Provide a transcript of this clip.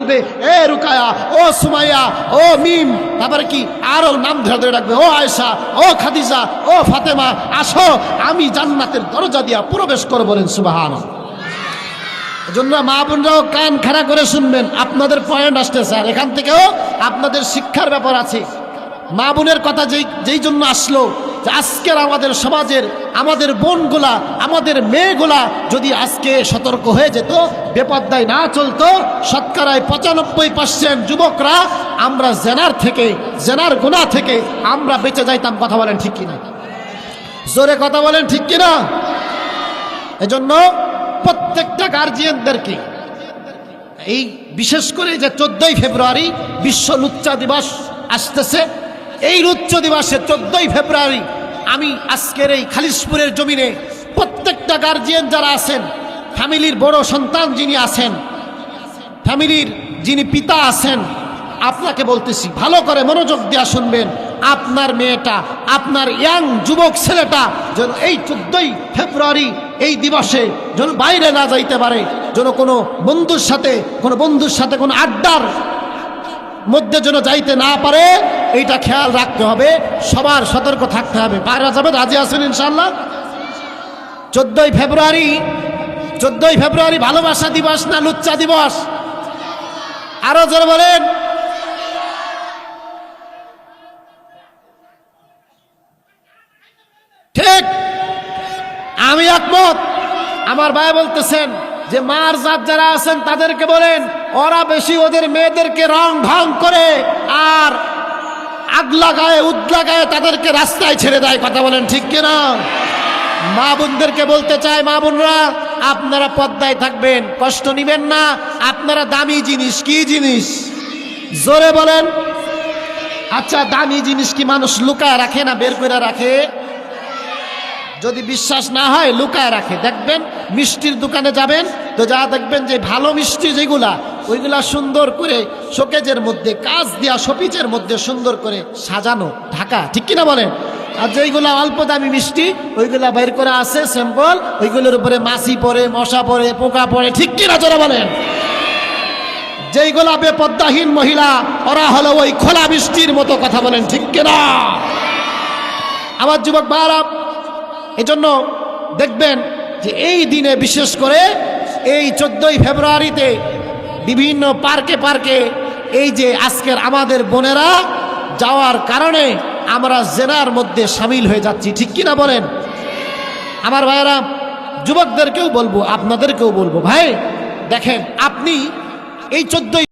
এ রুকায়া, ও সুমাইয়া, ও মিম, তারপরে কি আরো নাম ধরে ধরে ডাকবে, ও আয়েশা, ও খাদিজা, ও ফাতেমা, আসো আমি জান্নাতের দরজা দিয়া প্রবেশ করব, বলেন সুবহানাল্লাহ। এজন্য মা বোনরাও কান খাড়া করে শুনবেন, আপনাদের পয়েন্ট আসতেছে, আর এখান থেকেও আপনাদের শিক্ষার ব্যাপার আছে। মা বোনের কথা যেই জন্য আসলো, যে আজকের আমাদের সমাজের আমাদের বোনগুলা, আমাদের মেয়েগুলা যদি আজকে সতর্ক হয়ে যেত, বেপরদায় না চলতো, শতকরায় 95% যুবকরা আমরা জেনার গুনাহ থেকে আমরা বেঁচে যাইতাম। কথা বলেন ঠিক কিনা? জোরে কথা বলেন ঠিক কিনা? এজন্য প্রত্যেকটা গার্জিয়ানদেরকে এই বিশেষ করে যে 14ই ফেব্রুয়ারি বিশ্ব লুচ্চা দিবস আসতেছে, এই লুচ্চা দিবসে 14ই ফেব্রুয়ারি আমি আজকের এই খালিশপুরের জমিনে প্রত্যেকটা গার্জিয়ান যারা আছেন, ফ্যামিলির বড় সন্তান যিনি আছেন, ফ্যামিলির যিনি পিতা আছেন, আপনাকে বলতেছি ভালো করে মনোযোগ দিয়ে শুনবেন। আপনার মেয়েটা, আপনার ইয়াং যুবক ছেলেটা যেন এই 14ই ফেব্রুয়ারি এই দিবসে যেন বাইরে না যাইতে পারে, যেন কোনো বন্ধুর সাথে কোনো আড্ডার মধ্যে যেন যাইতে না পারে, এইটা খেয়াল রাখতে হবে, সবার সতর্ক থাকতে হবে। পারা যাবে? রাজি আছেন ইনশাআল্লাহ? 14ই ফেব্রুয়ারি ভালোবাসা দিবস না লুচ্চা দিবস? আরো জোরে বলেন। ঠিক, আমি একমত। আমার ভাই বলতেছেন যে মার জাত যারা আছেন তাদেরকে বলেন, ওরা বেশি ওদের মেয়েদেরকে রং ঢং করে আর আগলা গায়ে উদলা গায়ে তাদেরকে রাস্তায় ছেড়ে দেয়। কথা বলেন ঠিক কিনা? মা বোনদেরকে বলতে চাই, মা বোনরা আপনারা পর্দায় থাকবেন, কষ্ট নিবেন না। আপনারা দামি জিনিস, কি জিনিস? জোরে বলেন। আচ্ছা, দামি জিনিস কি মানুষ লুকায় রাখে না বের করে রাখে? যদি বিশ্বাস না হয় লুকায় রাখে। দেখবেন মিষ্টির দোকানে যাবেন তো যা দেখবেন যে ভালো মিষ্টি যেগুলা, ওইগুলা সুন্দর করে শোকেজের মধ্যে কাঁচ দিয়া শোপিজের মধ্যে সুন্দর করে সাজানো ঢাকা, ঠিক কিনা বলেন? আর যেইগুলা অল্প দামি মিষ্টি ওইগুলা বের করে আছে স্যাম্পল, ওইগুলোর উপরে মাছি পড়ে, মশা পড়ে, পোকা পড়ে, ঠিক কিনা জোরে বলেন? যেইগুলা বেপদ্দাহীন মহিলা, ওরা হলো ওই খোলা মিষ্টির মতো। কথা বলেন ঠিক কিনা? আমার যুবক ভাইরা, এজন্য দেখবেন যে এই দিনে বিশেষ করে এই 14ই ফেব্রুয়ারিতে বিভিন্ন পার্কে এই যে আজকের আমাদের বোনেরা যাওয়ার কারণে আমরা জেনার মধ্যে সামিল হয়ে যাচ্ছি, ঠিক কিনা বলেন? আমার ভাইয়েরা, যুবকদেরকেও বলবো, আপনাদেরকেও বলবো, ভাই দেখেন, আপনি এই 14ই